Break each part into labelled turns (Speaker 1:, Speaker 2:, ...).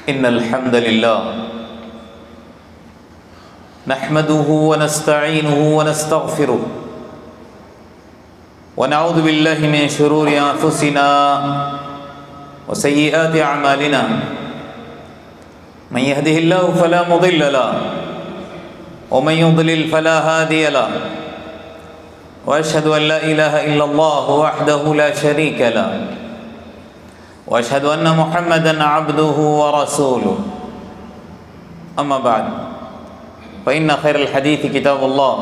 Speaker 1: إن الحمد لله نحمده ونستعينه ونستغفره ونعوذ بالله من شرور أنفسنا وسيئات أعمالنا من يهده الله فلا مضل له ومن يضلل فلا هادي له وأشهد أن لا إله إلا الله وحده لا شريك له وأشهد أن محمدًا عبده ورسوله أما بعد فإن خير الحديث كتاب الله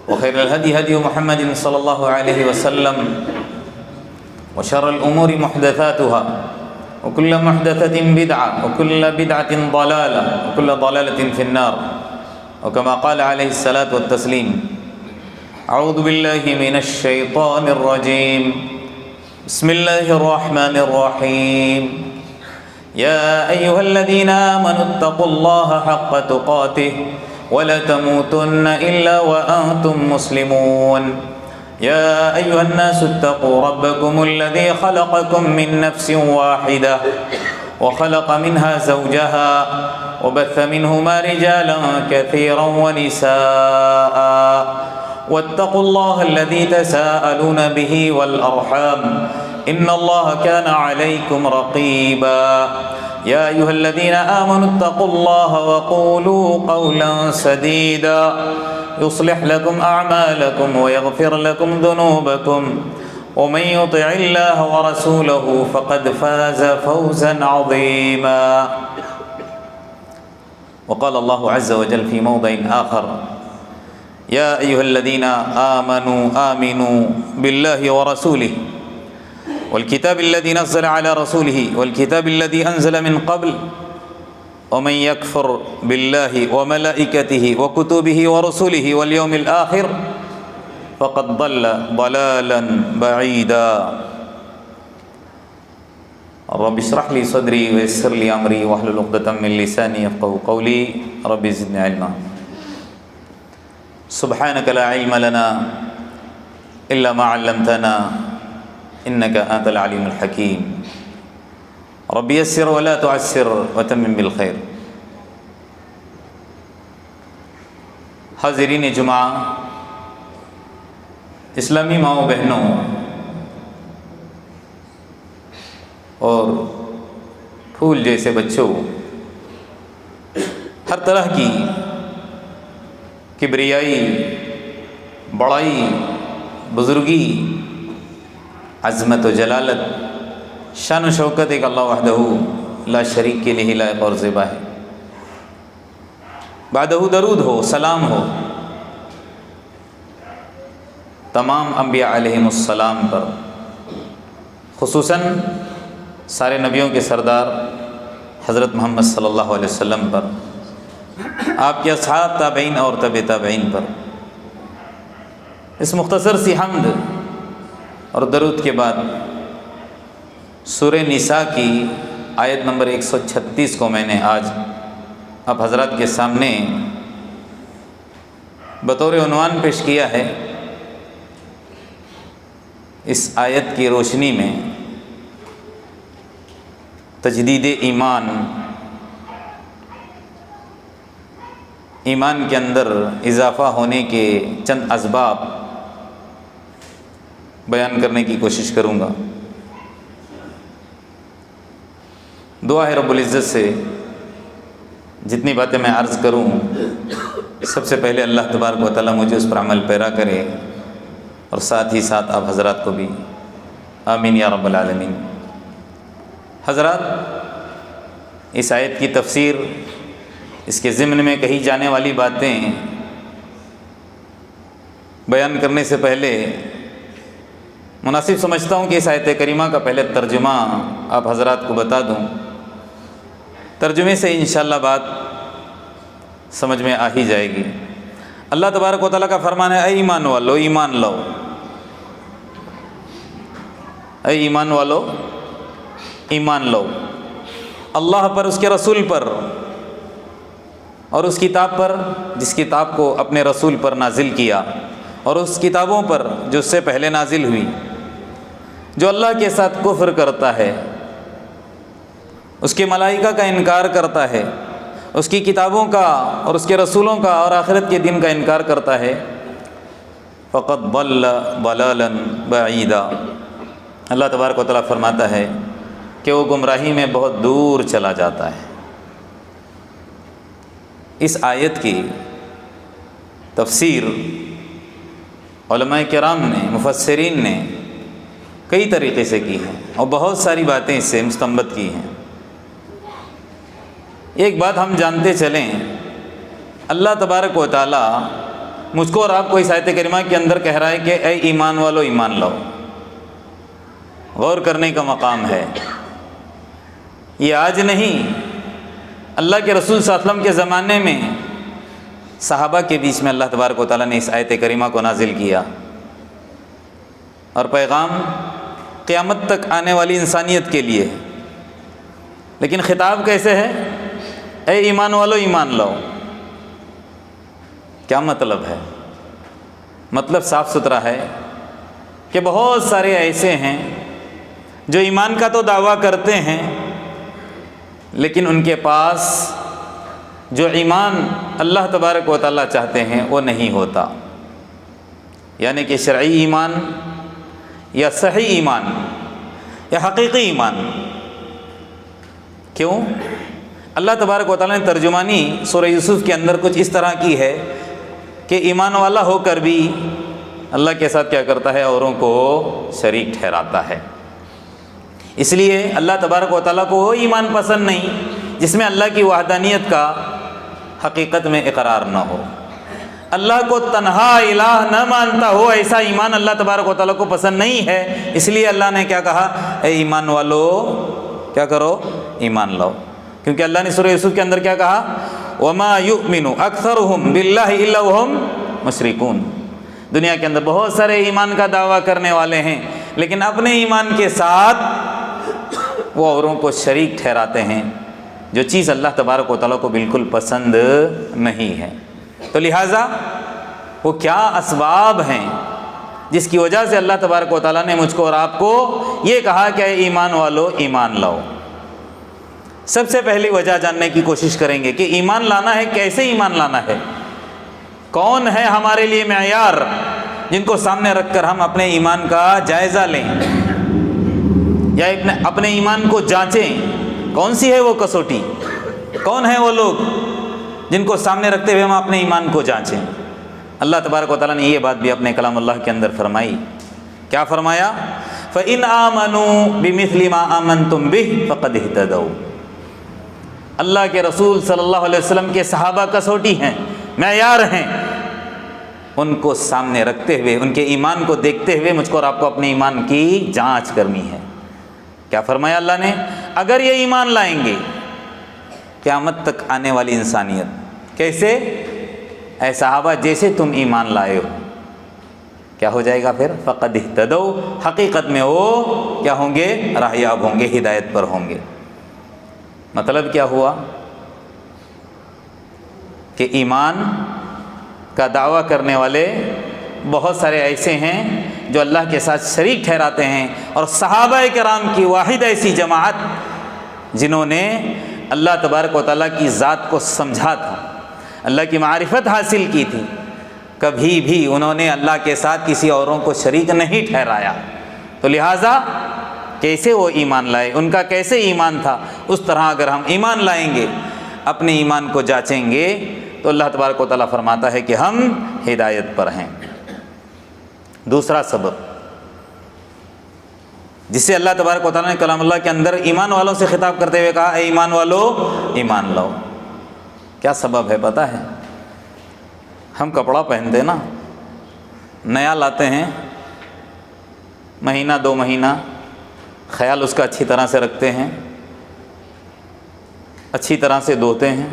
Speaker 1: وخير الهدي هدي محمد صلى الله عليه وسلم وشر الأمور محدثاتها وكل محدثة بدعة وكل بدعة ضلالة وكل ضلالة في النار وكما قال عليه الصلاة والتسليم أعوذ بالله من الشيطان الرجيم بسم الله الرحمن الرحيم يا أيها الذين آمنوا اتقوا الله حق تقاته ولا تموتن إلا وأنتم مسلمون يا أيها الناس اتقوا ربكم الذي خلقكم من نفس واحدة وخلق منها زوجها وبث منهما رجالا كثيرا ونساء واتقوا الله الذي تساءلون به والأرحام إن الله كان عليكم رقيبا يا أيها الذين آمنوا اتقوا الله وقولوا قولا سديدا يصلح لكم أعمالكم ويغفر لكم ذنوبكم ومن يطع الله ورسوله فقد فاز فوزا عظيما وقال الله عز وجل في موضع آخر يا أيها الذين آمنوا بالله ورسوله والكتاب الذي نزل على رسوله والكتاب الذي أنزل من قبل ومن يكفر بالله وملائكته وكتبه ورسله واليوم الآخر فقد ضل ضلالا بعيدا رب اشرح لي صدري ويسر لي أمري واحلل عقدة من لساني يفقهوا قولي رب زدني علما سبحانك لا علم لنا إلا ما علمتنا إنك أنت العليم الحكيم رب يسر ولا تعسر وتمم بالخير. حاضرین جمعہ، اسلامی ماؤں بہنوں اور پھول جیسے بچوں، ہر طرح کی کبریائی، بڑائی، بزرگی، عظمت و جلالت، شان و شوکت ایک اللہ وحدہ لا شریک کے لیے لائق اور زیبا ہے. بعدہ درود ہو، سلام ہو تمام انبیاء علیہم السلام پر، خصوصاً سارے نبیوں کے سردار حضرت محمد صلی اللہ علیہ وسلم پر، آپ کے اصحاب، تابعین اور تبع تابعین پر. اس مختصر سی حمد اور درود کے بعد سورہ نساء کی آیت نمبر 136 کو میں نے آج آپ حضرات کے سامنے بطور عنوان پیش کیا ہے. اس آیت کی روشنی میں تجدید ایمان، ایمان کے اندر اضافہ ہونے کے چند اسباب بیان کرنے کی کوشش کروں گا. دعا ہے رب العزت سے جتنی باتیں میں عرض کروں، سب سے پہلے اللہ تبارک و تعالیٰ مجھے اس پر عمل پیرا کرے اور ساتھ ہی ساتھ آپ حضرات کو بھی. آمین یا رب العالمین. حضرات، اس آیت کی تفسیر، اس کے ضمن میں کہی جانے والی باتیں بیان کرنے سے پہلے مناسب سمجھتا ہوں کہ اس آیت کریمہ کا پہلے ترجمہ آپ حضرات کو بتا دوں. ترجمے سے انشاءاللہ بات سمجھ میں آ ہی جائے گی. اللہ تبارک و تعالیٰ کا فرمان ہے، اے ایمان والو ایمان لو، اے ایمان والو ایمان لو، اللہ پر، اس کے رسول پر اور اس کتاب پر جس کتاب کو اپنے رسول پر نازل کیا، اور اس کتابوں پر جو اس سے پہلے نازل ہوئی. جو اللہ کے ساتھ کفر کرتا ہے اس کے ملائکہ کا انکار کرتا ہے، اس کی کتابوں کا اور اس کے رسولوں کا اور آخرت کے دن کا انکار کرتا ہے، فقط ضل ضلالا بعیدا، اللہ تبارک و تعالیٰ فرماتا ہے کہ وہ گمراہی میں بہت دور چلا جاتا ہے۔ اس آیت کی تفسیر علماء کرام نے، مفسرین نے کئی طریقے سے کی ہے اور بہت ساری باتیں اس سے مستنبط کی ہیں۔ ایک بات ہم جانتے چلیں، اللہ تبارک و تعالیٰ مجھ کو اور آپ کو اس آیت کریمہ کے اندر کہہ رہا ہے کہ اے ایمان والو ایمان لاؤ۔ غور کرنے کا مقام ہے، یہ آج نہیں، اللہ کے رسول صلی اللہ علیہ وسلم کے زمانے میں صحابہ کے بیچ میں اللہ تبارک و تعالیٰ نے اس آیت کریمہ کو نازل کیا، اور پیغام قیامت تک آنے والی انسانیت کے لیے۔ لیکن خطاب کیسے ہے؟ اے ایمان والو ایمان لاؤ۔ کیا مطلب ہے؟ مطلب صاف ستھرا ہے کہ بہت سارے ایسے ہیں جو ایمان کا تو دعویٰ کرتے ہیں، لیکن ان کے پاس جو ایمان اللہ تبارک و تعالیٰ چاہتے ہیں وہ نہیں ہوتا، یعنی کہ شرعی ایمان یا صحیح ایمان یا حقیقی ایمان۔ کیوں؟ اللہ تبارک و تعالیٰ نے ترجمانی سورہ یوسف کے اندر کچھ اس طرح کی ہے کہ ایمان والا ہو کر بھی اللہ کے ساتھ کیا کرتا ہے؟ اوروں کو شریک ٹھہراتا ہے۔ اس لیے اللہ تبارک و تعالیٰ کو وہ ایمان پسند نہیں جس میں اللہ کی وحدانیت کا حقیقت میں اقرار نہ ہو، اللہ کو تنہا الہ نہ مانتا ہو، ایسا ایمان اللہ تبارک و تعالیٰ کو پسند نہیں ہے۔ اس لیے اللہ نے کیا کہا؟ اے ایمان والو کیا کرو؟ ایمان لاؤ۔ کیونکہ اللہ نے سورہ یوسف کے اندر کیا کہا؟ وَمَا يُؤْمِنُ أَكْثَرُهُمْ بِاللَّهِ إِلَّا وَهُمْ مُشْرِكُونَ۔ دنیا کے اندر بہت سارے ایمان کا دعویٰ کرنے والے ہیں، لیکن اپنے ایمان کے ساتھ وہ اوروں کو شریک ٹھہراتے ہیں، جو چیز اللہ تبارک و تعالیٰ کو بالکل پسند نہیں ہے۔ تو لہٰذا وہ کیا اسباب ہیں جس کی وجہ سے اللہ تبارک و تعالیٰ نے مجھ کو اور آپ کو یہ کہا کہ اے ایمان والو ایمان لاؤ؟ سب سے پہلی وجہ جاننے کی کوشش کریں گے کہ ایمان لانا ہے، کیسے ایمان لانا ہے، کون ہے ہمارے لیے معیار جن کو سامنے رکھ کر ہم اپنے ایمان کا جائزہ لیں یا اپنے ایمان کو جانچیں۔ کون سی ہے وہ کسوٹی؟ کون ہے وہ لوگ جن کو سامنے رکھتے ہوئے ہم اپنے ایمان کو جانچیں؟ اللہ تبارک و تعالیٰ نے یہ بات بھی اپنے کلام اللہ کے اندر فرمائی۔ کیا فرمایا؟ فَإِنْ آمَنُوا بِمِثْلِ مَا آمَنْتُمْ بِهِ فَقَدْ اهْتَدَوْا۔ اللہ کے رسول صلی اللہ علیہ وسلم کے صحابہ کسوٹی ہیں، معیار ہیں، ان کو سامنے رکھتے ہوئے، ان کے ایمان کو دیکھتے ہوئے مجھ کو اور آپ کو اپنے ایمان کی جانچ کرنی ہے۔ کیا فرمایا اللہ نے؟ اگر یہ ایمان لائیں گے قیامت تک آنے والی انسانیت، کیسے؟ اے صحابہ جیسے تم ایمان لائے ہو، کیا ہو جائے گا پھر؟ فقد اہتدوا، حقیقت میں وہ کیا ہوں گے؟ راہیاب ہوں گے، ہدایت پر ہوں گے۔ مطلب کیا ہوا؟ کہ ایمان کا دعویٰ کرنے والے بہت سارے ایسے ہیں جو اللہ کے ساتھ شریک ٹھہراتے ہیں، اور صحابہ کرام کی واحد ایسی جماعت جنہوں نے اللہ تبارک و تعالیٰ کی ذات کو سمجھا تھا، اللہ کی معرفت حاصل کی تھی، کبھی بھی انہوں نے اللہ کے ساتھ کسی اوروں کو شریک نہیں ٹھہرایا۔ تو لہٰذا کیسے وہ ایمان لائے، ان کا کیسے ایمان تھا، اس طرح اگر ہم ایمان لائیں گے، اپنے ایمان کو جانچیں گے، تو اللہ تبارک و تعالیٰ فرماتا ہے کہ ہم ہدایت پر ہیں۔ دوسرا سبب جس سے اللہ تبارک و تعالیٰ نے کلام اللہ کے اندر ایمان والوں سے خطاب کرتے ہوئے کہا اے ایمان والو ایمان لاؤ، کیا سبب ہے پتہ ہے؟ ہم کپڑا پہنتے ہیں نا، نیا لاتے ہیں، مہینہ دو مہینہ خیال اس کا اچھی طرح سے رکھتے ہیں، اچھی طرح سے دھوتے ہیں،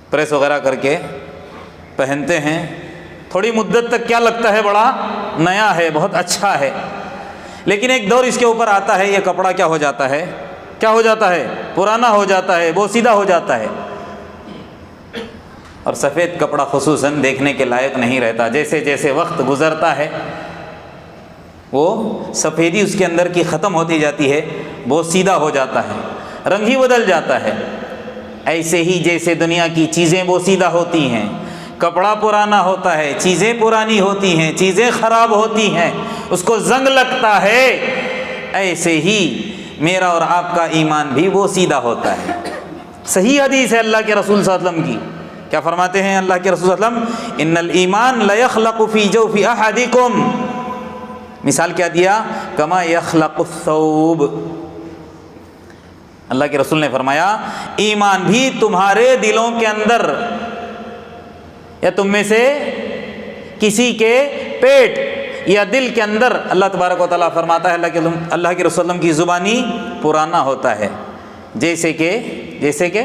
Speaker 1: پریس وغیرہ کر کے پہنتے ہیں، تھوڑی مدت تک کیا لگتا ہے؟ بڑا نیا ہے، بہت اچھا ہے، لیکن ایک دور اس کے اوپر آتا ہے، یہ کپڑا کیا ہو جاتا ہے؟ کیا ہو جاتا ہے؟ پرانا ہو جاتا ہے، بوسیدہ ہو جاتا ہے، اور سفید کپڑا خصوصاً دیکھنے کے لائق نہیں رہتا۔ جیسے جیسے وقت گزرتا ہے وہ سفیدی اس کے اندر کی ختم ہوتی جاتی ہے، بوسیدہ ہو جاتا ہے، رنگ ہی بدل جاتا ہے۔ ایسے ہی جیسے دنیا کی چیزیں بوسیدہ ہوتی ہیں، کپڑا پرانا ہوتا ہے، چیزیں پرانی ہوتی ہیں، چیزیں خراب ہوتی ہیں، اس کو زنگ لگتا ہے، ایسے ہی میرا اور آپ کا ایمان بھی بوسیدہ ہوتا ہے۔ صحیح حدیث ہے اللہ کے رسول صلی اللہ علیہ وسلم کی، کیا فرماتے ہیں اللہ کے رسول صلی اللہ علیہ وسلم؟ ان الایمان لیخلق فی جوف احدکم، مثال کیا دیا؟ کما یخلق الثوب۔ اللہ کے رسول نے فرمایا ایمان بھی تمہارے دلوں کے اندر یا تم میں سے کسی کے پیٹ یا دل کے اندر، اللہ تبارک و تعالیٰ فرماتا ہے اللہ کے رسول کی زبانی پرانا ہوتا ہے، جیسے کہ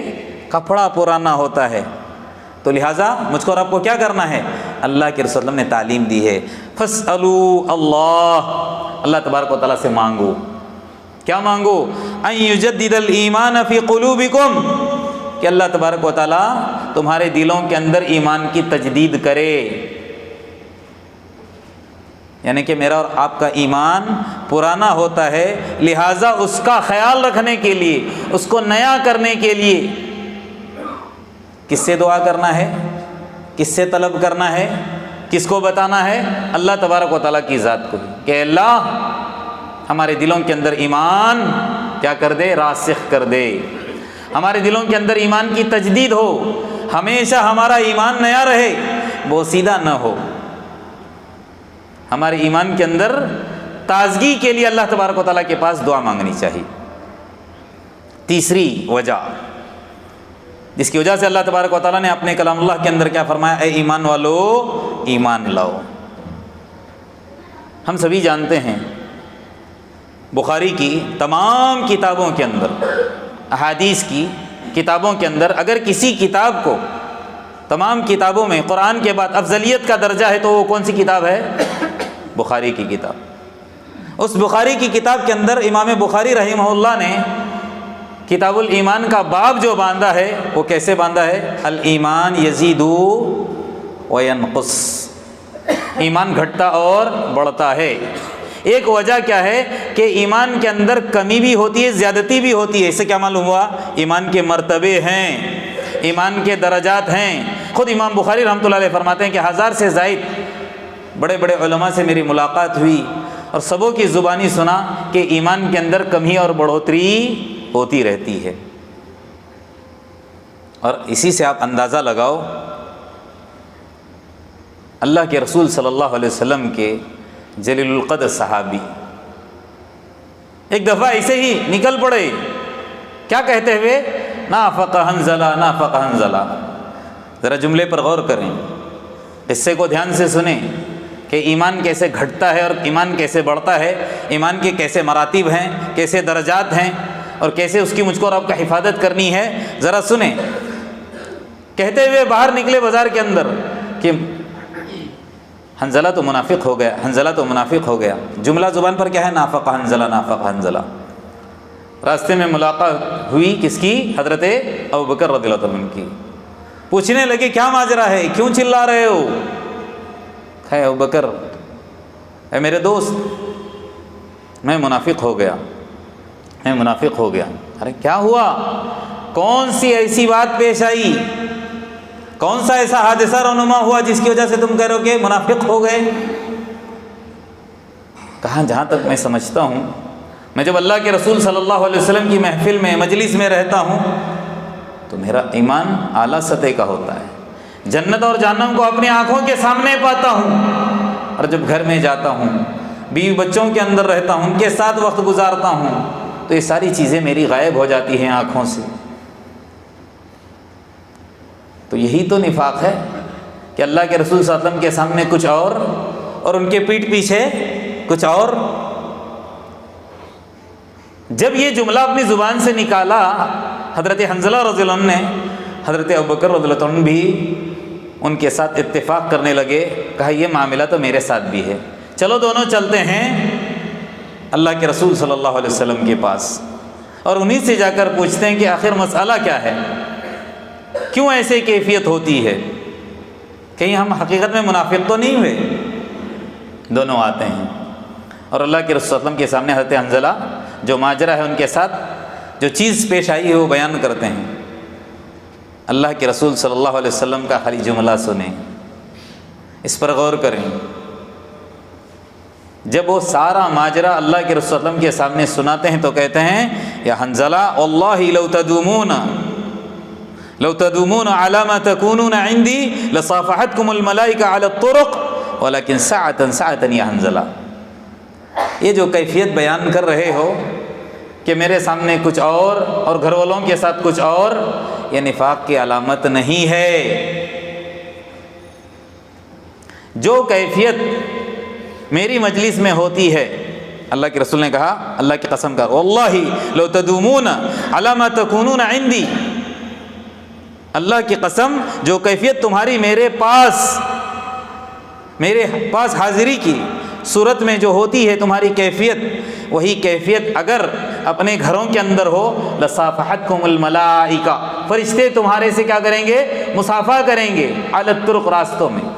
Speaker 1: کپڑا پرانا ہوتا ہے۔ تو لہٰذا مجھ کو اور آپ کو کیا کرنا ہے؟ اللہ کے رسول نے تعلیم دی ہے، فاسألوا اللہ تبارک و تعالیٰ سے مانگو۔ کیا مانگو؟ ان یجدد الایمان فی قلوبکم، کہ اللہ تبارک و تعالیٰ تمہارے دلوں کے اندر ایمان کی تجدید کرے، یعنی کہ میرا اور آپ کا ایمان پرانا ہوتا ہے، لہٰذا اس کا خیال رکھنے کے لیے، اس کو نیا کرنے کے لیے کس سے دعا کرنا ہے؟ کس سے طلب کرنا ہے؟ کس کو بتانا ہے؟ اللہ تبارک و تعالیٰ کی ذات کو، کہ اللہ ہمارے دلوں کے اندر ایمان کیا کر دے؟ راسخ کر دے، ہمارے دلوں کے اندر ایمان کی تجدید ہو، ہمیشہ ہمارا ایمان نیا رہے، بوسیدہ نہ ہو۔ ہمارے ایمان کے اندر تازگی کے لیے اللہ تبارک و تعالیٰ کے پاس دعا مانگنی چاہیے۔ تیسری وجہ جس کی وجہ سے اللہ تبارک و تعالیٰ نے اپنے کلام اللہ کے اندر کیا فرمایا؟ اے ایمان والو ایمان لاؤ۔ ہم سبھی جانتے ہیں بخاری کی تمام کتابوں کے اندر، احادیث کی کتابوں کے اندر، اگر کسی کتاب کو تمام کتابوں میں قرآن کے بعد افضلیت کا درجہ ہے تو وہ کون سی کتاب ہے؟ بخاری کی کتاب۔ اس بخاری کی کتاب کے اندر امام بخاری رحمہ اللہ نے کتاب الایمان کا باب جو باندھا ہے وہ کیسے باندھا ہے؟ الایمان یزید وینقص، ایمان گھٹتا اور بڑھتا ہے۔ ایک وجہ کیا ہے کہ ایمان کے اندر کمی بھی ہوتی ہے، زیادتی بھی ہوتی ہے۔ اس سے کیا معلوم ہوا؟ ایمان کے مرتبے ہیں، ایمان کے درجات ہیں۔ خود امام بخاری رحمۃ اللہ علیہ فرماتے ہیں کہ 1000 سے زائد بڑے بڑے علماء سے میری ملاقات ہوئی اور سبوں کی زبانی سنا کہ ایمان کے اندر کمی اور بڑھوتری ہوتی رہتی ہے۔ اور اسی سے آپ اندازہ لگاؤ اللہ کے رسول صلی اللہ علیہ وسلم کے جلیل القدر صحابی ایک دفعہ ایسے ہی نکل پڑے، کیا کہتے ہوئے؟ نافق حنظلہ، نافق حنظلہ۔ ذرا جملے پر غور کریں، قصے کو دھیان سے سنیں کہ ایمان کیسے گھٹتا ہے اور ایمان کیسے بڑھتا ہے، ایمان کے کیسے مراتب ہیں، کیسے درجات ہیں، اور کیسے اس کی مجھ کو اور آپ کا حفاظت کرنی ہے۔ ذرا سنیں، کہتے ہوئے باہر نکلے بازار کے اندر کہ حنظلہ تو منافق ہو گیا، حنظلہ تو منافق ہو گیا۔ جملہ زبان پر کیا ہے؟ نافق حنظلہ، نافق حنظلہ۔ راستے میں ملاقات ہوئی کس کی؟ حضرت ابوبکر رضی اللہ عنہ کی۔ پوچھنے لگے کیا ماجرا ہے، کیوں چلا رہے ہو؟ ہے ابوبکر، اے میرے دوست، میں منافق ہو گیا، میں منافق ہو گیا۔ ارے کیا ہوا؟ کون سی ایسی بات پیش آئی؟ کون سا ایسا حادثہ رونما ہوا جس کی وجہ سے تم کہہ رہے ہو کہ منافق ہو گئے؟ کہاں جہاں تک میں سمجھتا ہوں، میں جب اللہ کے رسول صلی اللہ علیہ وسلم کی محفل میں، مجلس میں رہتا ہوں تو میرا ایمان اعلیٰ سطح کا ہوتا ہے، جنت اور جہنم کو اپنی آنکھوں کے سامنے پاتا ہوں، اور جب گھر میں جاتا ہوں، بیوی بچوں کے اندر رہتا ہوں، ان کے ساتھ وقت گزارتا ہوں، تو یہ ساری چیزیں میری غائب ہو جاتی ہیں آنکھوں سے۔ تو یہی تو نفاق ہے کہ اللہ کے رسول صلی اللہ علیہ وسلم کے سامنے کچھ اور ان کے پیٹھ پیچھے کچھ اور۔ جب یہ جملہ اپنی زبان سے نکالا حضرت حنظلہ رضی اللہ عنہ نے، حضرت ابوبکر رضی اللہ عنہ بھی ان کے ساتھ اتفاق کرنے لگے، کہا یہ معاملہ تو میرے ساتھ بھی ہے، چلو دونوں چلتے ہیں اللہ کے رسول صلی اللہ علیہ وسلم کے پاس، اور انہی سے جا کر پوچھتے ہیں کہ آخر مسئلہ کیا ہے، کیوں ایسے کیفیت ہوتی ہے، کہیں ہم حقیقت میں منافق تو نہیں ہوئے؟ دونوں آتے ہیں اور اللہ کے رسول صلی اللہ علیہ وسلم کے سامنے حضرت حنظلہ جو ماجرا ہے ان کے ساتھ جو چیز پیش آئی ہے وہ بیان کرتے ہیں۔ اللہ کے رسول صلی اللہ علیہ وسلم کا خالی جملہ سنیں، اس پر غور کریں۔ جب وہ سارا ماجرا اللہ کے رسول صلی اللہ علیہ وسلم کے سامنے سناتے ہیں تو کہتے ہیں یا حنظلہ واللہ لو تدومون علی ما تکونون عندی لصافحتکم الملائکہ علی الطرق ولکن ساعتا ساعتا یا حنظلہ، یہ جو کیفیت بیان کر رہے ہو کہ میرے سامنے کچھ اور گھر والوں کے ساتھ کچھ اور، یہ نفاق کی علامت نہیں ہے۔ جو کیفیت میری مجلس میں ہوتی ہے، اللہ کے رسول نے کہا، اللہ کی قسم کا، واللہ لو تدومون علی ما تکونون عندی، اللہ کی قسم جو کیفیت تمہاری میرے پاس حاضری کی صورت میں جو ہوتی ہے تمہاری کیفیت، وہی کیفیت اگر اپنے گھروں کے اندر ہو لصافحتکم الملائکہ، فرشتے تمہارے سے کیا کریں گے؟ مصافحہ کریں گے، علی الطرق، راستوں میں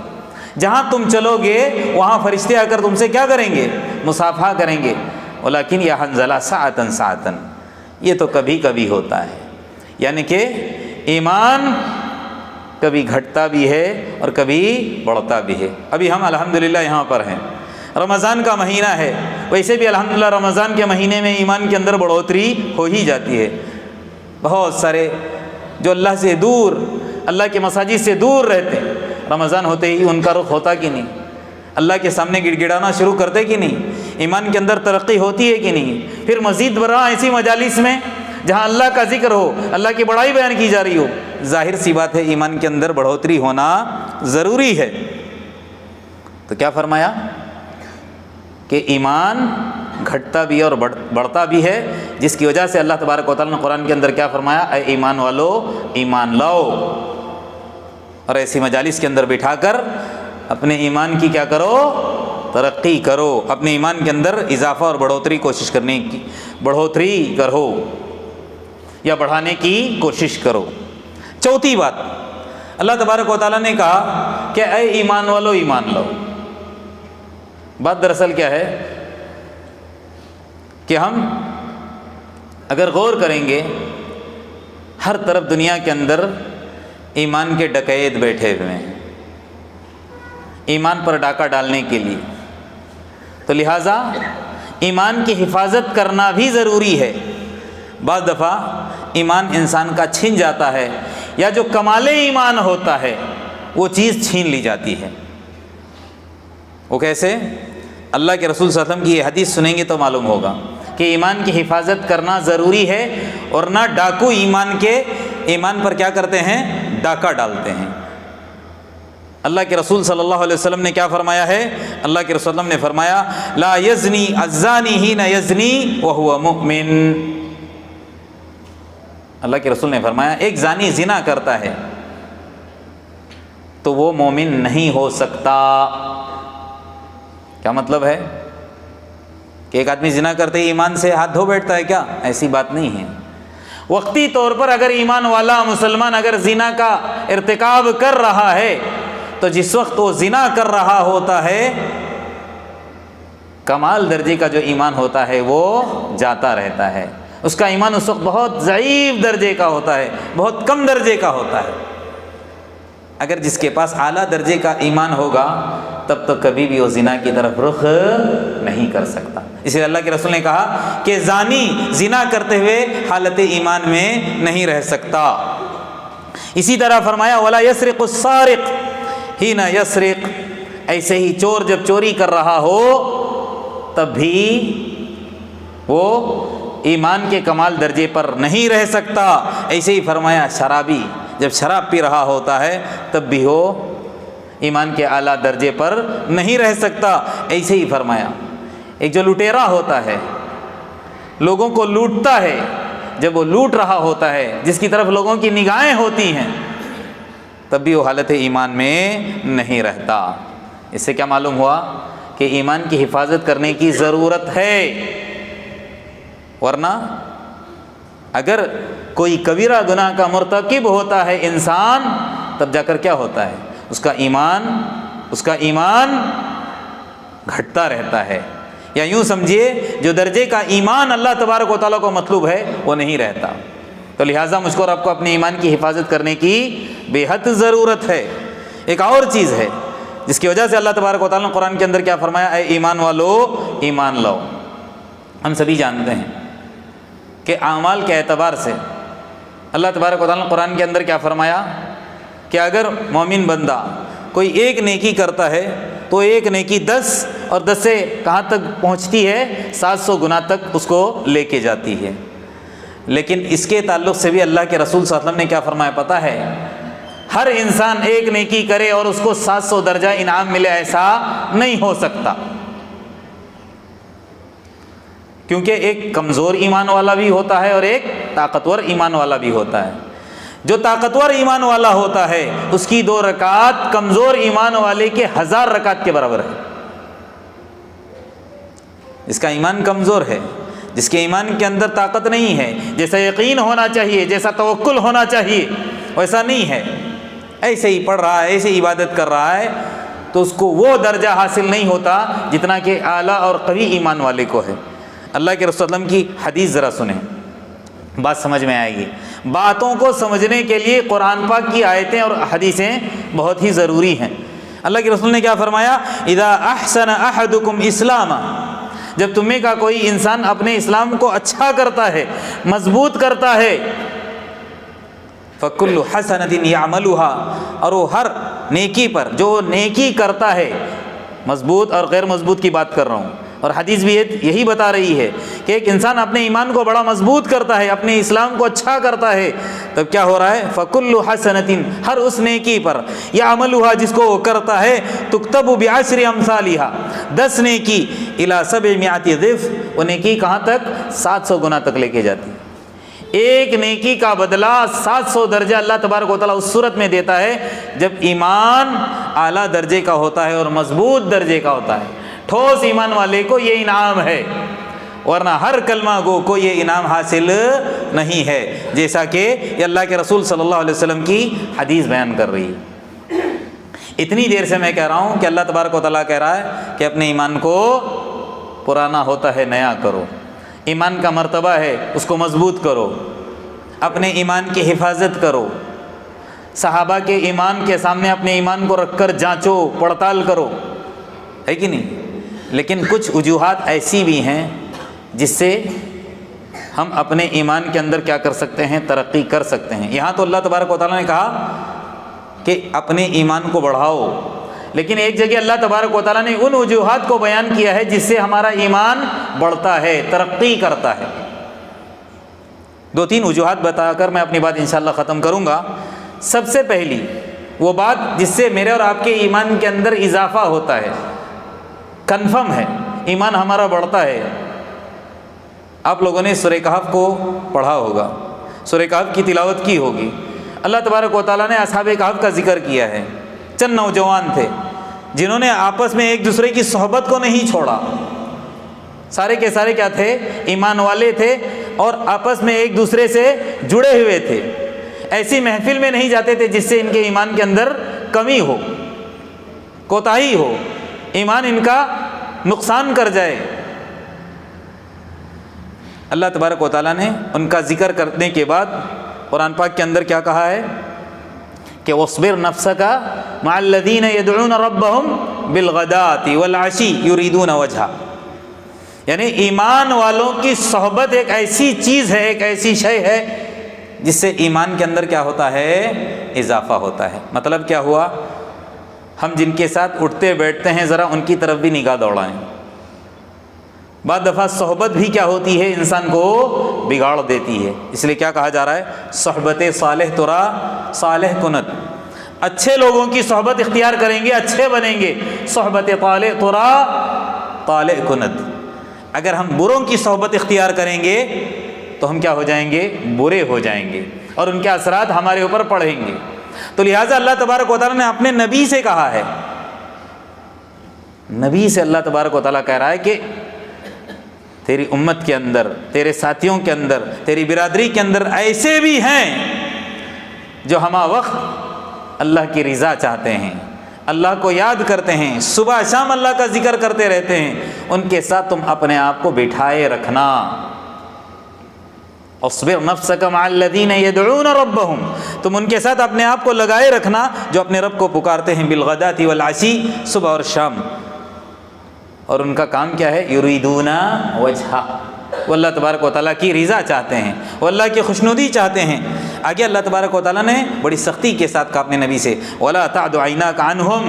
Speaker 1: جہاں تم چلو گے وہاں فرشتے آ کر تم سے کیا کریں گے؟ مصافحہ کریں گے۔ ولیکن یا حنظلہ ساعتاً ساعتاً، یہ تو کبھی کبھی ہوتا ہے، یعنی کہ ایمان کبھی گھٹتا بھی ہے اور کبھی بڑھتا بھی ہے۔ ابھی ہم الحمدللہ یہاں پر ہیں، رمضان کا مہینہ ہے، ویسے بھی الحمدللہ رمضان کے مہینے میں ایمان کے اندر بڑھوتری ہو ہی جاتی ہے۔ بہت سارے جو اللہ سے دور، اللہ کے مساجد سے دور رہتے ہیں، رمضان ہوتے ہی ان کا رخ ہوتا کہ نہیں؟ اللہ کے سامنے گڑ گڑانا شروع کرتے کہ نہیں؟ ایمان کے اندر ترقی ہوتی ہے کہ نہیں؟ پھر مزید برآں ایسی مجالس میں جہاں اللہ کا ذکر ہو، اللہ کی بڑائی بیان کی جا رہی ہو، ظاہر سی بات ہے ایمان کے اندر بڑھوتری ہونا ضروری ہے۔ تو کیا فرمایا کہ ایمان گھٹتا بھی ہے اور بڑھتا بھی ہے، جس کی وجہ سے اللہ تبارک و تعالیٰ نے قرآن کے اندر کیا فرمایا؟ اے ایمان والو ایمان لاؤ، اور ایسی مجالس کے اندر بٹھا کر اپنے ایمان کی کیا کرو؟ ترقی کرو، اپنے ایمان کے اندر اضافہ اور بڑھوتری کوشش کرنے کی، بڑھوتری کرو یا بڑھانے کی کوشش کرو۔ چوتھی بات، اللہ تبارک و تعالیٰ نے کہا کہ اے ایمان والو ایمان لاؤ۔ بات دراصل کیا ہے کہ ہم اگر غور کریں گے، ہر طرف دنیا کے اندر ایمان کے ڈکیت بیٹھے ہوئے ہیں ایمان پر ڈاکہ ڈالنے کے لیے، تو لہٰذا ایمان کی حفاظت کرنا بھی ضروری ہے۔ بعض دفعہ ایمان انسان کا چھن جاتا ہے، یا جو کمال ایمان ہوتا ہے وہ چیز چھین لی جاتی ہے۔ وہ کیسے؟ اللہ کے رسول صلی اللہ علیہ وسلم کی یہ حدیث سنیں گے تو معلوم ہوگا کہ ایمان کی حفاظت کرنا ضروری ہے، اور نہ ڈاکو ایمان پر کیا کرتے ہیں؟ ڈاکہ ڈالتے ہیں۔ اللہ کے رسول صلی اللہ علیہ وسلم نے کیا فرمایا ہے؟ اللہ کے رسول صلی اللہ علیہ وسلم نے فرمایا لا یزنی الزانی حین یزنی وہو مؤمن۔ اللہ کے رسول نے فرمایا ایک زانی زنا کرتا ہے تو وہ مومن نہیں ہو سکتا۔ کیا مطلب ہے کہ ایک آدمی زنا کرتے ہی ایمان سے ہاتھ دھو بیٹھتا ہے؟ کیا ایسی بات نہیں ہے۔ وقتی طور پر اگر ایمان والا مسلمان اگر زنا کا ارتکاب کر رہا ہے تو جس وقت وہ زنا کر رہا ہوتا ہے، کمال درجے کا جو ایمان ہوتا ہے وہ جاتا رہتا ہے، اس کا ایمان اس وقت بہت ضعیف درجے کا ہوتا ہے، بہت کم درجے کا ہوتا ہے۔ اگر جس کے پاس اعلیٰ درجے کا ایمان ہوگا تب تو کبھی بھی وہ زنا کی طرف رخ نہیں کر سکتا۔ اس لیے اللہ کے رسول نے کہا کہ زانی زنا کرتے ہوئے حالت ایمان میں نہیں رہ سکتا۔ اسی طرح فرمایا ولا یسرق السارق حین یسرق، ایسے ہی چور جب چوری کر رہا ہو تب بھی وہ ایمان کے کمال درجے پر نہیں رہ سکتا۔ ایسے ہی فرمایا شرابی جب شراب پی رہا ہوتا ہے تب بھی وہ ایمان کے اعلیٰ درجے پر نہیں رہ سکتا۔ ایسے ہی فرمایا ایک جو لٹیرا ہوتا ہے، لوگوں کو لوٹتا ہے، جب وہ لوٹ رہا ہوتا ہے، جس کی طرف لوگوں کی نگاہیں ہوتی ہیں، تب بھی وہ حالت ایمان میں نہیں رہتا۔ اس سے کیا معلوم ہوا کہ ایمان کی حفاظت کرنے کی ضرورت ہے، ورنہ اگر کوئی کبیرہ گناہ کا مرتکب ہوتا ہے انسان، تب جا کر کیا ہوتا ہے؟ اس کا ایمان گھٹتا رہتا ہے، یا یوں سمجھیے جو درجے کا ایمان اللہ تبارک و تعالیٰ کو مطلوب ہے وہ نہیں رہتا. تو لہٰذا مجھ کو اور آپ کو اپنے ایمان کی حفاظت کرنے کی بے حد ضرورت ہے. ایک اور چیز ہے جس کی وجہ سے اللہ تبارک و تعالیٰ نے قرآن کے اندر کیا فرمایا؟ اے ایمان والو ایمان لاؤ. ہم سبھی جانتے ہیں کہ اعمال کے اعتبار سے اللہ تبارک و تعالیٰ نے قرآن کے اندر کیا فرمایا کہ اگر مومن بندہ کوئی ایک نیکی کرتا ہے تو ایک نیکی 10 اور 10 سے کہاں تک پہنچتی ہے؟ 700 گنا تک اس کو لے کے جاتی ہے. لیکن اس کے تعلق سے بھی اللہ کے رسول صلی اللہ علیہ وسلم نے کیا فرمایا پتہ ہے؟ ہر انسان ایک نیکی کرے اور اس کو 700 درجہ انعام ملے، ایسا نہیں ہو سکتا. کیونکہ ایک کمزور ایمان والا بھی ہوتا ہے اور ایک طاقتور ایمان والا بھی ہوتا ہے. جو طاقتور ایمان والا ہوتا ہے اس کی 2 رکعت کمزور ایمان والے کے 1000 رکعت کے برابر ہے. جس کا ایمان کمزور ہے، جس کے ایمان کے اندر طاقت نہیں ہے، جیسا یقین ہونا چاہیے، جیسا توکل ہونا چاہیے، ویسا نہیں ہے، ایسے ہی پڑھ رہا ہے، ایسے ہی عبادت کر رہا ہے، تو اس کو وہ درجہ حاصل نہیں ہوتا جتنا کہ اعلیٰ اور قوی ایمان والے کو ہے. اللہ کے رسول صلی اللہ علیہ وسلم کی حدیث ذرا سنیں، بات سمجھ میں آئے گی. باتوں کو سمجھنے کے لیے قرآن پاک کی آیتیں اور حدیثیں بہت ہی ضروری ہیں. اللہ کے رسول نے کیا فرمایا؟ اذا احسن احدکم اسلاما، جب تمہیں کا کوئی انسان اپنے اسلام کو اچھا کرتا ہے، مضبوط کرتا ہے، فکل حسنۃ یعملها، اور وہ ہر نیکی پر جو نیکی کرتا ہے، مضبوط اور غیر مضبوط کی بات کر رہا ہوں، اور حدیث بھی یہی بتا رہی ہے کہ ایک انسان اپنے ایمان کو بڑا مضبوط کرتا ہے، اپنے اسلام کو اچھا کرتا ہے، تب کیا ہو رہا ہے؟ فکل حسنۃ، ہر اس نیکی پر، یعملها جس کو وہ کرتا ہے، تکتب بعشر امثالها، 10 نیکی الی 700 ضعف، وہ نیکی کہاں تک؟ 700 گنا تک لے کے جاتی. ایک نیکی کا بدلہ 700 درجہ اللہ تبارک و تعالیٰ اس صورت میں دیتا ہے جب ایمان اعلیٰ درجے کا ہوتا ہے اور مضبوط درجے کا ہوتا ہے. ٹھوس ایمان والے کو یہ انعام ہے، ورنہ ہر کلمہ گو کو یہ انعام حاصل نہیں ہے، جیسا کہ یہ اللہ کے رسول صلی اللہ علیہ وسلم کی حدیث بیان کر رہی ہے. اتنی دیر سے میں کہہ رہا ہوں کہ اللہ تبارک و تعالیٰ کہہ رہا ہے کہ اپنے ایمان کو پرانا ہوتا ہے نیا کرو، ایمان کا مرتبہ ہے اس کو مضبوط کرو، اپنے ایمان کی حفاظت کرو، صحابہ کے ایمان کے سامنے اپنے ایمان کو رکھ کر جانچو پڑتال کرو، ہے کہ نہیں؟ لیکن کچھ وجوہات ایسی بھی ہیں جس سے ہم اپنے ایمان کے اندر کیا کر سکتے ہیں؟ ترقی کر سکتے ہیں. یہاں تو اللہ تبارک و تعالیٰ نے کہا کہ اپنے ایمان کو بڑھاؤ، لیکن ایک جگہ اللہ تبارک و تعالیٰ نے ان وجوہات کو بیان کیا ہے جس سے ہمارا ایمان بڑھتا ہے، ترقی کرتا ہے. 2-3 وجوہات بتا کر میں اپنی بات انشاءاللہ ختم کروں گا. سب سے پہلی وہ بات جس سے میرے اور آپ کے ایمان کے اندر اضافہ ہوتا ہے، کنفرم ہے ایمان ہمارا بڑھتا ہے. آپ لوگوں نے سورہ کہف کو پڑھا ہوگا، سورہ کہف کی تلاوت کی ہوگی. اللہ تبارک و تعالیٰ نے اصحاب کہف کا ذکر کیا ہے. چند نوجوان تھے جنہوں نے آپس میں ایک دوسرے کی صحبت کو نہیں چھوڑا. سارے کے سارے کیا تھے؟ ایمان والے تھے اور آپس میں ایک دوسرے سے جڑے ہوئے تھے. ایسی محفل میں نہیں جاتے تھے جس سے ان کے ایمان کے اندر کمی ہو، کوتاہی ہو، ایمان ان کا نقصان کر جائے. اللہ تبارک و تعالیٰ نے ان کا ذکر کرنے کے بعد قرآن پاک کے اندر کیا کہا ہے کہ وَاصْبِرْ نَفْسَكَ مَعَ الَّذِينَ يَدْعُونَ رَبَّهُمْ بِالْغَدَاةِ وَالْعَشِيِّ يُرِيدُونَ وَجْهَهُ. یعنی ایمان والوں کی صحبت ایک ایسی چیز ہے، ایک ایسی شے ہے جس سے ایمان کے اندر کیا ہوتا ہے؟ اضافہ ہوتا ہے. مطلب کیا ہوا؟ ہم جن کے ساتھ اٹھتے بیٹھتے ہیں ذرا ان کی طرف بھی نگاہ دوڑائیں. بعض دفعہ صحبت بھی کیا ہوتی ہے؟ انسان کو بگاڑ دیتی ہے. اس لیے کیا کہا جا رہا ہے؟ صحبت صالح ترا صالح کنت. اچھے لوگوں کی صحبت اختیار کریں گے اچھے بنیں گے. صحبت طالح ترا طالح کنت. اگر ہم بروں کی صحبت اختیار کریں گے تو ہم کیا ہو جائیں گے؟ برے ہو جائیں گے اور ان کے اثرات ہمارے اوپر پڑیں گے. تو لہٰذا اللہ تبارک و تعالیٰ نے اپنے نبی سے کہا ہے، نبی سے اللہ تبارک و تعالیٰ کہہ رہا ہے کہ تیری امت کے اندر، تیرے ساتھیوں کے اندر، تیری برادری کے اندر ایسے بھی ہیں جو ہمہ وقت اللہ کی رضا چاہتے ہیں، اللہ کو یاد کرتے ہیں، صبح شام اللہ کا ذکر کرتے رہتے ہیں، ان کے ساتھ تم اپنے آپ کو بٹھائے رکھنا۔ اصبر نفسک مع الذین یدعون ربہم، تم ان کے ساتھ اپنے آپ کو لگائے رکھنا جو اپنے رب کو پکارتے ہیں بالغداۃ والعشی، صبح اور شام، اور ان کا کام کیا ہے؟ یریدون وجہہ، وہ اللہ تبارک و تعالیٰ کی رضا چاہتے ہیں، وہ اللہ کی خوشنودی چاہتے ہیں۔ آگے اللہ تبارک و تعالیٰ نے بڑی سختی کے ساتھ کہا اپنے نبی سے، وَلَا تَعْدُ عَيْنَاكَ عَنْهُمْ،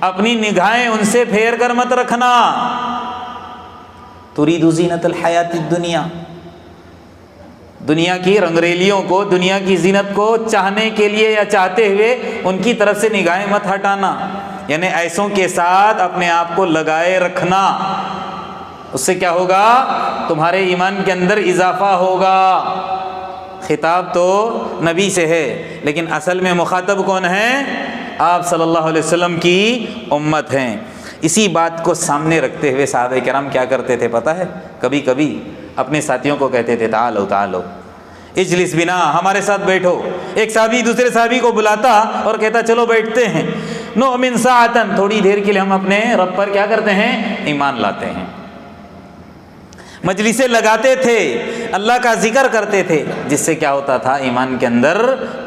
Speaker 1: اپنی نگاہیں ان سے پھیر کر مت رکھنا۔ تُرِيدُ زِينَةَ الْحَيَاةِ الدُّنْيَا، دنیا کی رنگریلیوں کو، دنیا کی زینت کو چاہنے کے لیے یا چاہتے ہوئے ان کی طرف سے نگاہیں مت ہٹانا، یعنی ایسوں کے ساتھ اپنے آپ کو لگائے رکھنا۔ اس سے کیا ہوگا؟ تمہارے ایمان کے اندر اضافہ ہوگا۔ خطاب تو نبی سے ہے، لیکن اصل میں مخاطب کون ہے؟ آپ صلی اللہ علیہ وسلم کی امت ہیں۔ اسی بات کو سامنے رکھتے ہوئے صحابہ کرام کیا کرتے تھے پتہ ہے؟ کبھی کبھی اپنے ساتھیوں کو کہتے تھے تعالو تعالو اجلس بنا، ہمارے ساتھ بیٹھو۔ ایک صحابی دوسرے صحابی کو بلاتا اور کہتا چلو بیٹھتے ہیں، نؤمن ساعتن، تھوڑی دیر کے لیے ہم اپنے رب پر کیا کرتے ہیں؟ ایمان لاتے ہیں۔ مجلسیں لگاتے تھے، اللہ کا ذکر کرتے تھے، جس سے کیا ہوتا تھا؟ ایمان کے اندر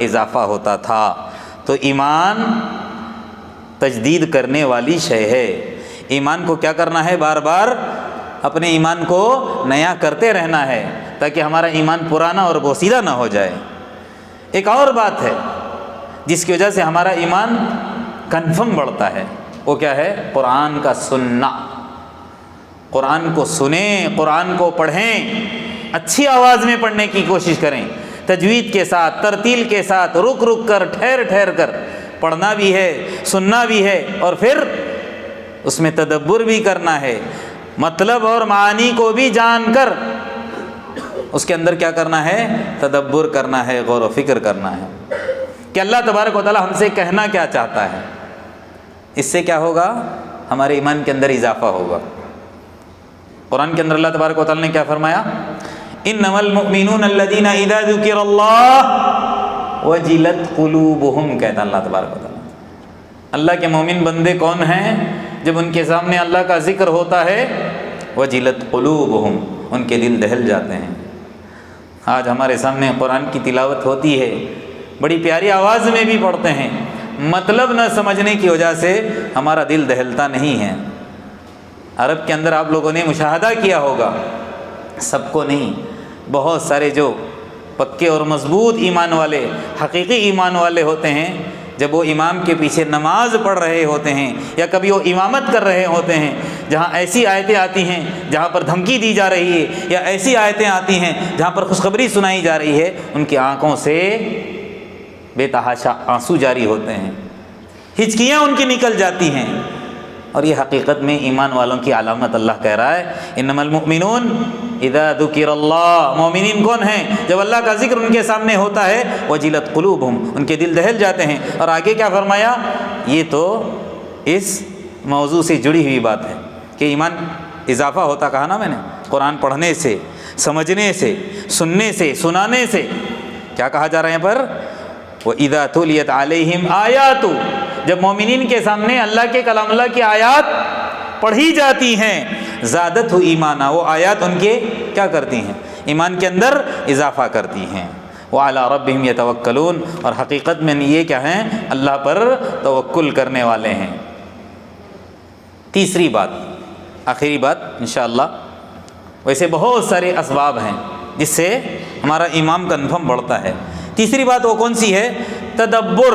Speaker 1: اضافہ ہوتا تھا۔ تو ایمان تجدید کرنے والی شے ہے۔ ایمان کو کیا کرنا ہے؟ بار بار اپنے ایمان کو نیا کرتے رہنا ہے تاکہ ہمارا ایمان پرانا اور بوسیدہ نہ ہو جائے۔ ایک اور بات ہے جس کی وجہ سے ہمارا ایمان کنفرم بڑھتا ہے، وہ کیا ہے؟ قرآن کا سننا۔ قرآن کو سنیں، قرآن کو پڑھیں، اچھی آواز میں پڑھنے کی کوشش کریں، تجوید کے ساتھ، ترتیل کے ساتھ، رک رک کر، ٹھہر ٹھہر کر پڑھنا بھی ہے، سننا بھی ہے، اور پھر اس میں تدبر بھی کرنا ہے، مطلب اور معانی کو بھی جان کر اس کے اندر کیا کرنا ہے؟ تدبر کرنا ہے، غور و فکر کرنا ہے کہ اللہ تبارک و تعالیٰ ہم سے کہنا کیا چاہتا ہے۔ اس سے کیا ہوگا؟ ہمارے ایمان کے اندر اضافہ ہوگا۔ قرآن کے اندر اللہ تبارک و تعالیٰ نے کیا فرمایا؟ انما المؤمنون الذین اذا ذکر اللہ وجلت قلوبہم، کہتا اللہ تبارک و تعالیٰ۔ اللہ کے مومن بندے کون ہیں؟ جب ان کے سامنے اللہ کا ذکر ہوتا ہے وجلت قلوبہم، ان کے دل دہل جاتے ہیں۔ آج ہمارے سامنے قرآن کی تلاوت ہوتی ہے، بڑی پیاری آواز میں بھی پڑھتے ہیں، مطلب نہ سمجھنے کی وجہ سے ہمارا دل دہلتا نہیں ہے۔ عرب کے اندر آپ لوگوں نے مشاہدہ کیا ہوگا، سب کو نہیں، بہت سارے جو پکے اور مضبوط ایمان والے، حقیقی ایمان والے ہوتے ہیں، جب وہ امام کے پیچھے نماز پڑھ رہے ہوتے ہیں یا کبھی وہ امامت کر رہے ہوتے ہیں جہاں ایسی آیتیں آتی ہیں جہاں پر دھمکی دی جا رہی ہے، یا ایسی آیتیں آتی ہیں جہاں پر خوشخبری سنائی جا رہی ہے، ان کی آنکھوں سے بے تحاشا آنسو جاری ہوتے ہیں، ہچکیاں ان کی نکل جاتی ہیں۔ اور یہ حقیقت میں ایمان والوں کی علامت اللہ کہہ رہا ہے، انما المؤمنون اذا ذکر اللہ، مومنین کون ہیں؟ جب اللہ کا ذکر ان کے سامنے ہوتا ہے وجلت قلوبہم، ان کے دل دہل جاتے ہیں۔ اور آگے کیا فرمایا؟ یہ تو اس موضوع سے جڑی ہوئی بات ہے کہ ایمان اضافہ ہوتا، کہا نا میں نے، قرآن پڑھنے سے، سمجھنے سے، سننے سے، سنانے سے۔ کیا کہا جا رہا ہے یہاں پر؟ وَإِذَا تُلِيَتْ عَلَيْهِمْ آیَاتُ، جب مومنین کے سامنے اللہ کے کلام اللہ کی آیات پڑھی جاتی ہیں، زادتہ ایمانا، وہ آیات ان کے کیا کرتی ہیں؟ ایمان کے اندر اضافہ کرتی ہیں۔ وَعَلَىٰ رَبِّهِمْ يَتَوَكَّلُونَ، اور حقیقت میں یہ کیا ہیں؟ اللہ پر توکل کرنے والے ہیں۔ تیسری بات، آخری بات انشاءاللہ، ویسے بہت سارے اسباب ہیں جس سے ہمارا ایمان کنفرم بڑھتا ہے۔ تیسری بات وہ کون سی ہے؟ تدبر،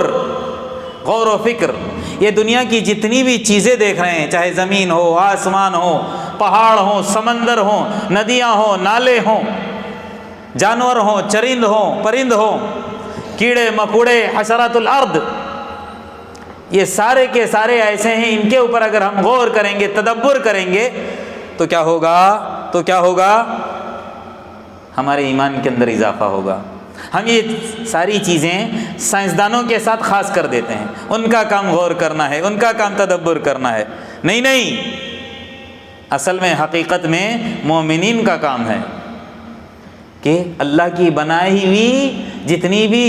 Speaker 1: غور و فکر۔ یہ دنیا کی جتنی بھی چیزیں دیکھ رہے ہیں، چاہے زمین ہو، آسمان ہو، پہاڑ ہوں، سمندر ہوں، ندیاں ہوں، نالے ہوں، جانور ہوں، چرند ہوں، پرند ہوں، کیڑے مکوڑے، حشرات الارض، یہ سارے کے سارے ایسے ہیں، ان کے اوپر اگر ہم غور کریں گے، تدبر کریں گے تو کیا ہوگا؟ تو کیا ہوگا؟ ہمارے ایمان کے اندر اضافہ ہوگا۔ ہم یہ ساری چیزیں سائنسدانوں کے ساتھ خاص کر دیتے ہیں، ان کا کام غور کرنا ہے، ان کا کام تدبر کرنا ہے۔ نہیں نہیں، اصل میں حقیقت میں مومنین کا کام ہے کہ اللہ کی بنائی ہوئی جتنی بھی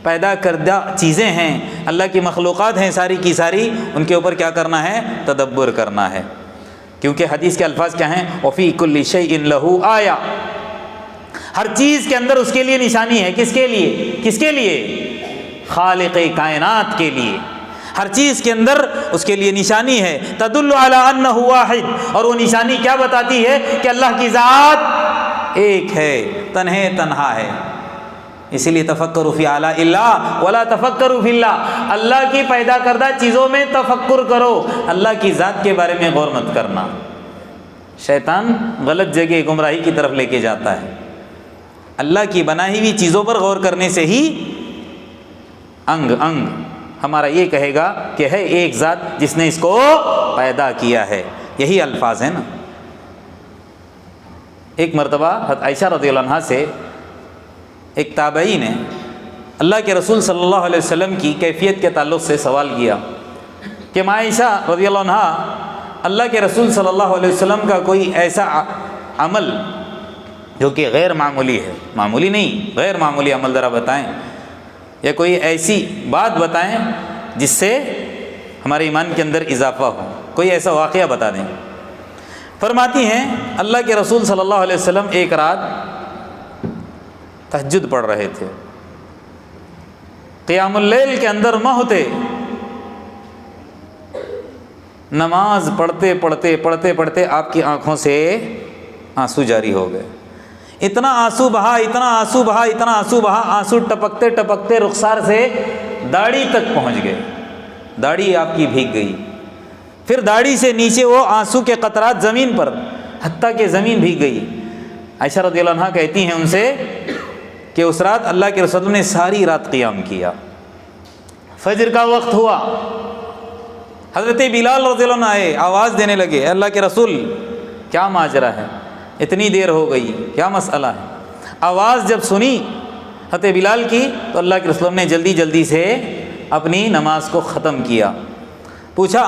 Speaker 1: پیدا کردہ چیزیں ہیں، اللہ کی مخلوقات ہیں ساری کی ساری، ان کے اوپر کیا کرنا ہے؟ تدبر کرنا ہے، کیونکہ حدیث کے الفاظ کیا ہیں؟ وَفِي كُلِّ شَيْءٍ لَهُ آیَةٌ، ہر چیز کے اندر اس کے لیے نشانی ہے۔ کس کے لیے؟ کس کے لیے؟ خالق کائنات کے لیے، ہر چیز کے اندر اس کے لیے نشانی ہے۔ تدل علی انہ واحد، اور وہ نشانی کیا بتاتی ہے؟ کہ اللہ کی ذات ایک ہے، تنہا ہے۔ اسی لیے تفکروا فی آلاء اللہ ولا تفکروا فی اللہ، اللہ کی پیدا کردہ چیزوں میں تفکر کرو، اللہ کی ذات کے بارے میں غور مت کرنا۔ شیطان غلط جگہ گمراہی کی طرف لے کے جاتا ہے۔ اللہ کی بنائی ہوئی چیزوں پر غور کرنے سے ہی انگ ہمارا یہ کہے گا کہ ہے ایک ذات جس نے اس کو پیدا کیا ہے، یہی الفاظ ہیں نا۔ ایک مرتبہ حضرت عائشہ رضی اللہ عنہا سے ایک تابعی نے اللہ کے رسول صلی اللہ علیہ وسلم کی کیفیت کے تعلق سے سوال کیا کہ ماں عائشہ رضی اللہ عنہا، اللہ کے رسول صلی اللہ علیہ وسلم کا کوئی ایسا عمل جو کہ غیر معمولی ہے، معمولی نہیں غیر معمولی عمل ذرا بتائیں، یا کوئی ایسی بات بتائیں جس سے ہمارے ایمان کے اندر اضافہ ہو، کوئی ایسا واقعہ بتا دیں۔ فرماتی ہیں اللہ کے رسول صلی اللہ علیہ وسلم ایک رات تہجد پڑھ رہے تھے، قیام اللیل کے اندر مہتے، نماز پڑھتے پڑھتے آپ کی آنکھوں سے آنسو جاری ہو گئے، اتنا آنسو بہا، آنسو ٹپکتے رخسار سے داڑھی تک پہنچ گئے، داڑھی آپ کی بھیگ گئی، پھر داڑھی سے نیچے وہ آنسو کے قطرات زمین پر، حتیٰ کہ زمین بھیگ گئی۔ عائشہ رضی اللہ عنہا کہتی ہیں ان سے کہ اس رات اللہ کے رسول نے ساری رات قیام کیا، فجر کا وقت ہوا، حضرت بلال رضی اللہ عنہ آئے، آواز دینے لگے، اللہ کے رسول کیا ماجرا ہے، اتنی دیر ہو گئی، کیا مسئلہ ہے؟ آواز جب سنی حضرت بلال کی تو اللہ کے رسول نے جلدی سے اپنی نماز کو ختم کیا۔ پوچھا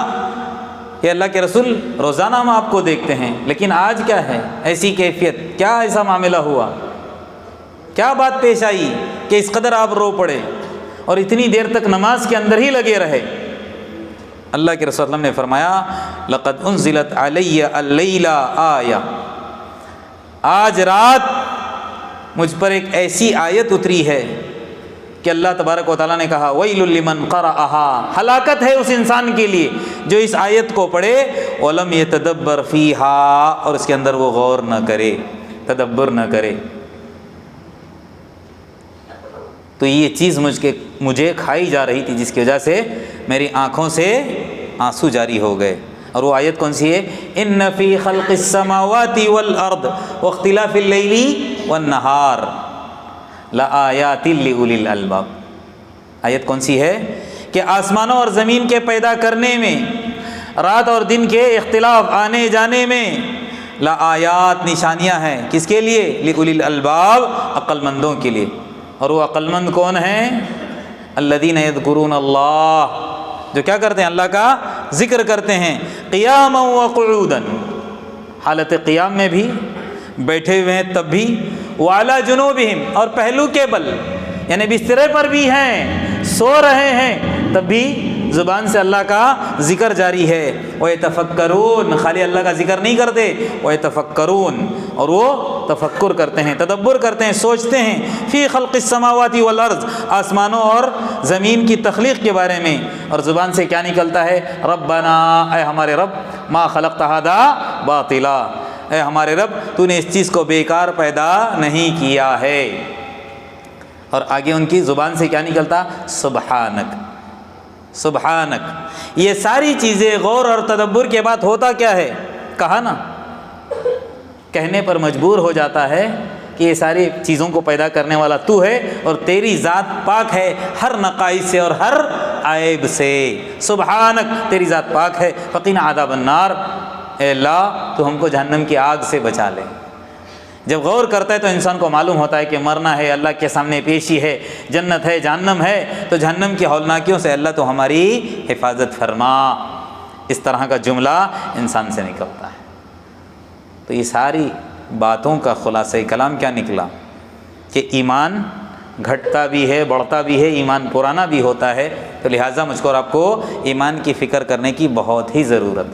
Speaker 1: کہ اللہ کے رسول روزانہ ہم آپ کو دیکھتے ہیں، لیکن آج کیا ہے ایسی کیفیت، کیا ایسا معاملہ ہوا، کیا بات پیش آئی کہ اس قدر آپ رو پڑے اور اتنی دیر تک نماز کے اندر ہی لگے رہے؟ اللہ کے رسول نے فرمایا لقد انزلت علی اللیلہ آیہ، آج رات مجھ پر ایک ایسی آیت اتری ہے کہ اللہ تبارک و تعالیٰ نے کہا ویل لمن قرأہا، ہلاکت ہے اس انسان کے لیے جو اس آیت کو پڑھے ولم یتدبر فیہا، اور اس کے اندر وہ غور نہ کرے، تدبر نہ کرے۔ تو یہ چیز مجھے کھائی جا رہی تھی، جس کی وجہ سے میری آنکھوں سے آنسو جاری ہو گئے۔ اور وہ آیت کون سی ہے؟ ان فی خلق السماوات والارض واختلاف اللیل والنہار لآیات لأولی الالباب۔ آیت کون سی ہے؟ کہ آسمانوں اور زمین کے پیدا کرنے میں، رات اور دن کے اختلاف آنے جانے میں لآیات نشانیاں ہیں، کس کے لیے؟ لأولی الالباب، عقل مندوں کے لیے۔ اور وہ عقل مند کون ہیں؟ الذین یذکرون اللہ، جو کیا کرتے ہیں؟ اللہ کا ذکر کرتے ہیں، قیاما وقعودا، حالت قیام میں بھی، بیٹھے ہوئے ہیں تب بھی، وعلی جنوبہم، اور پہلو کے بل، یعنی بسترے پر بھی ہیں، سو رہے ہیں تب بھی زبان سے اللہ کا ذکر جاری ہے۔ وَيَتَفَكَّرُونَ، خالی اللہ کا ذکر نہیں کرتے، وَيَتَفَكَّرُونَ، اور وہ تفکر کرتے ہیں، تدبر کرتے ہیں، سوچتے ہیں، فی خلق السماوات والارض، آسمانوں اور زمین کی تخلیق کے بارے میں۔ اور زبان سے کیا نکلتا ہے؟ ربنا، اے ہمارے رب، ما خلقت ھذا باطلا، اے ہمارے رب تو نے اس چیز کو بیکار پیدا نہیں کیا ہے۔ اور آگے ان کی زبان سے کیا نکلتا؟ سبحانک، سبحانک۔ یہ ساری چیزیں غور اور تدبر کے بعد ہوتا کیا ہے؟ کہا نا، کہنے پر مجبور ہو جاتا ہے کہ یہ ساری چیزوں کو پیدا کرنے والا تو ہے، اور تیری ذات پاک ہے ہر نقائص سے اور ہر عیب سے۔ سبحانک، تیری ذات پاک ہے، فقنا عذاب النار، اے اللہ تو ہم کو جہنم کی آگ سے بچا لے۔ جب غور کرتا ہے تو انسان کو معلوم ہوتا ہے کہ مرنا ہے، اللہ کے سامنے پیشی ہے، جنت ہے، جہنم ہے، تو جہنم کی ہولناکیوں سے اللہ تو ہماری حفاظت فرما، اس طرح کا جملہ انسان سے نکلتا ہے۔ تو یہ ساری باتوں کا خلاصہ کلام کیا نکلا؟ کہ ایمان گھٹتا بھی ہے، بڑھتا بھی ہے، ایمان پرانا بھی ہوتا ہے. تو لہٰذا مجھ کو اور آپ کو ایمان کی فکر کرنے کی بہت ہی ضرورت.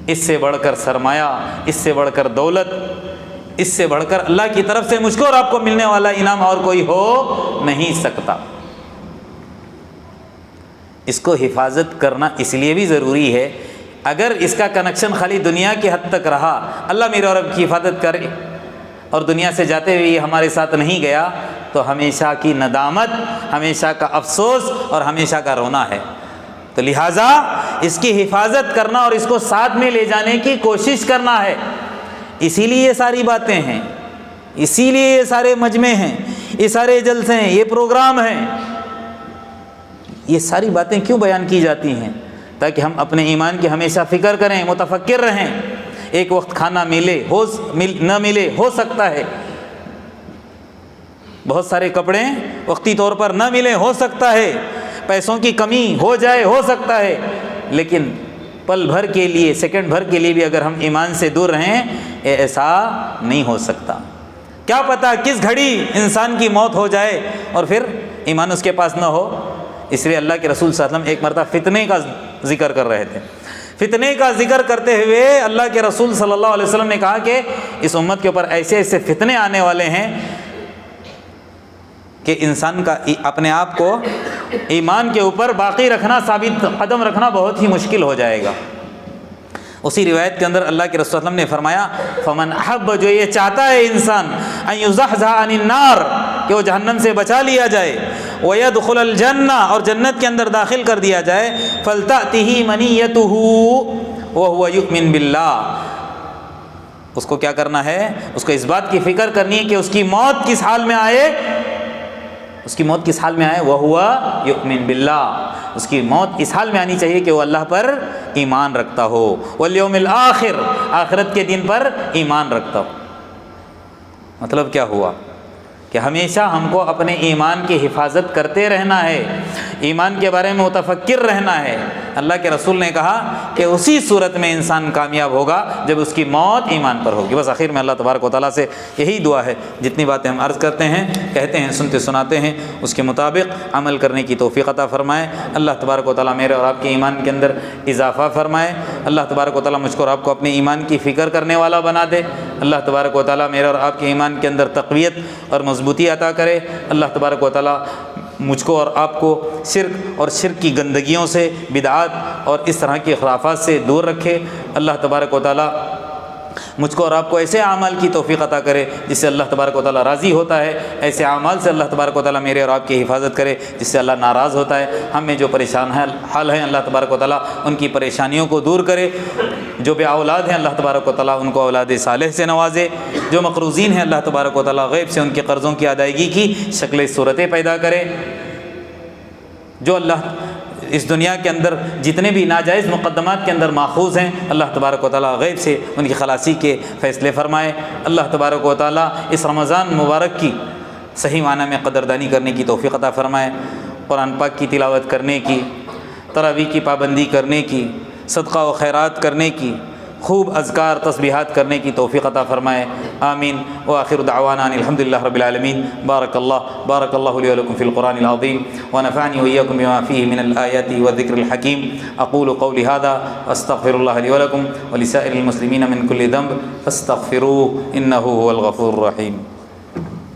Speaker 1: اس سے بڑھ کر سرمایہ، اس سے بڑھ کر دولت، اس سے بڑھ کر اللہ کی طرف سے مجھ کو اور آپ کو ملنے والا انعام اور کوئی ہو نہیں سکتا. اس کو حفاظت کرنا اس لیے بھی ضروری ہے، اگر اس کا کنیکشن خالی دنیا کی حد تک رہا، اللہ میرے اور آپ کی حفاظت کرے، اور دنیا سے جاتے ہوئے یہ ہمارے ساتھ نہیں گیا، تو ہمیشہ کی ندامت، ہمیشہ کا افسوس اور ہمیشہ کا رونا ہے. تو لہٰذا اس کی حفاظت کرنا اور اس کو ساتھ میں لے جانے کی کوشش کرنا ہے. اسی لیے یہ ساری باتیں ہیں، اسی لیے یہ سارے مجمع ہیں، یہ سارے جلسے ہیں، یہ پروگرام ہیں. یہ ساری باتیں کیوں بیان کی جاتی ہیں؟ تاکہ ہم اپنے ایمان کی ہمیشہ فکر کریں، متفکر رہیں. ایک وقت کھانا ملے، نہ ملے، ہو سکتا ہے. بہت سارے کپڑے وقتی طور پر نہ ملے، ہو سکتا ہے. پیسوں کی کمی ہو جائے، ہو سکتا ہے. لیکن پل بھر کے لیے، سیکنڈ بھر کے لیے بھی اگر ہم ایمان سے دور رہیں، ایسا نہیں ہو سکتا. کیا پتہ کس گھڑی انسان کی موت ہو جائے اور پھر ایمان اس کے پاس نہ ہو. اس لیے اللہ کے رسول صلی اللہ علیہ وسلم ایک مرتبہ فتنے کا ذکر کر رہے تھے. فتنے کا ذکر کرتے ہوئے اللہ کے رسول صلی اللہ علیہ وسلم نے کہا کہ اس امت کے اوپر ایسے ایسے فتنے آنے والے ہیں کہ انسان کا اپنے آپ کو ایمان کے اوپر باقی رکھنا، ثابت قدم رکھنا بہت ہی مشکل ہو جائے گا. اسی روایت کے اندر اللہ کے رسول صلی اللہ علیہ وسلم نے فرمایا فمن احب، جو یہ چاہتا ہے انسان ان یزحزح عن النار، کہ وہ جہنم سے بچا لیا جائے، ویدخل الجنہ، اور جنت کے اندر داخل کر دیا جائے، فلتأتہ منیتہ وہو یؤمن باللہ. اس کو کیا کرنا ہے؟ اس کو اس بات کی فکر کرنی ہے کہ اس کی موت کس حال میں آئے، اس کی موت کس حال میں آئے، وہو یؤمن باللہ. اس کی موت اس حال میں آنی چاہیے کہ وہ اللہ پر ایمان رکھتا ہو، والیوم الآخر، آخرت کے دن پر ایمان رکھتا ہو. مطلب کیا ہوا کہ ہمیشہ ہم کو اپنے ایمان کی حفاظت کرتے رہنا ہے، ایمان کے بارے میں متفکر رہنا ہے. اللہ کے رسول نے کہا کہ اسی صورت میں انسان کامیاب ہوگا جب اس کی موت ایمان پر ہوگی. بس آخر میں اللہ تبارک و تعالیٰ سے یہی دعا ہے، جتنی باتیں ہم عرض کرتے ہیں، کہتے ہیں، سنتے سناتے ہیں، اس کے مطابق عمل کرنے کی توفیق عطا فرمائے. اللہ تبارک و تعالیٰ میرے اور آپ کے ایمان کے اندر اضافہ فرمائے. اللہ تبارک و تعالیٰ مجھ کو اور آپ کو اپنے ایمان کی فکر کرنے والا بنا دے. اللہ تبارک و تعالیٰ میرے اور آپ کے ایمان کے اندر تقویت اور مضبوطی عطا کرے. اللہ تبارک و تعالیٰ مجھ کو اور آپ کو شرک اور شرک کی گندگیوں سے، بدعات اور اس طرح کی خرافات سے دور رکھے. اللہ تبارک و تعالیٰ مجھ کو اور آپ کو ایسے اعمال کی توفیق عطا کرے جس سے اللہ تبارک و تعالیٰ راضی ہوتا ہے. ایسے اعمال سے اللہ تبارک و تعالیٰ میرے اور آپ کی حفاظت کرے جس سے اللہ ناراض ہوتا ہے. ہم میں جو پریشان حال ہیں، اللہ تبارک و تعالیٰ ان کی پریشانیوں کو دور کرے. جو بے اولاد ہیں، اللہ تبارک و تعالیٰ ان کو اولاد صالح سے نوازے. جو مقروضین ہیں، اللہ تبارک و تعالیٰ غیب سے ان کے قرضوں کی ادائیگی کی شکل صورتیں پیدا کرے. جو اللہ اس دنیا کے اندر جتنے بھی ناجائز مقدمات کے اندر ماخوذ ہیں، اللہ تبارک و تعالیٰ غیب سے ان کی خلاصی کے فیصلے فرمائے. اللہ تبارک و تعالیٰ اس رمضان مبارک کی صحیح معنی میں قدردانی کرنے کی توفیق عطا فرمائے. قرآن پاک کی تلاوت کرنے کی، تراویح کی پابندی کرنے کی، صدقہ و خیرات کرنے کی، خوب اذکار تسبیحات کرنے کی توفیق عطا فرمائے. آمین. وآخر دعوانا الحمد للہ رب العالمین. بارک اللہ لی ولکم فی القرآن العظیم ونفعنی وإیاکم بما فیہ من الآیات والذکر الحکیم. اقول قولی ھذا واستغفر اللہ لی ولکم ولسائر المسلمین من کل ذنب فاستغفروہ انہ هو الغفور الرحیم.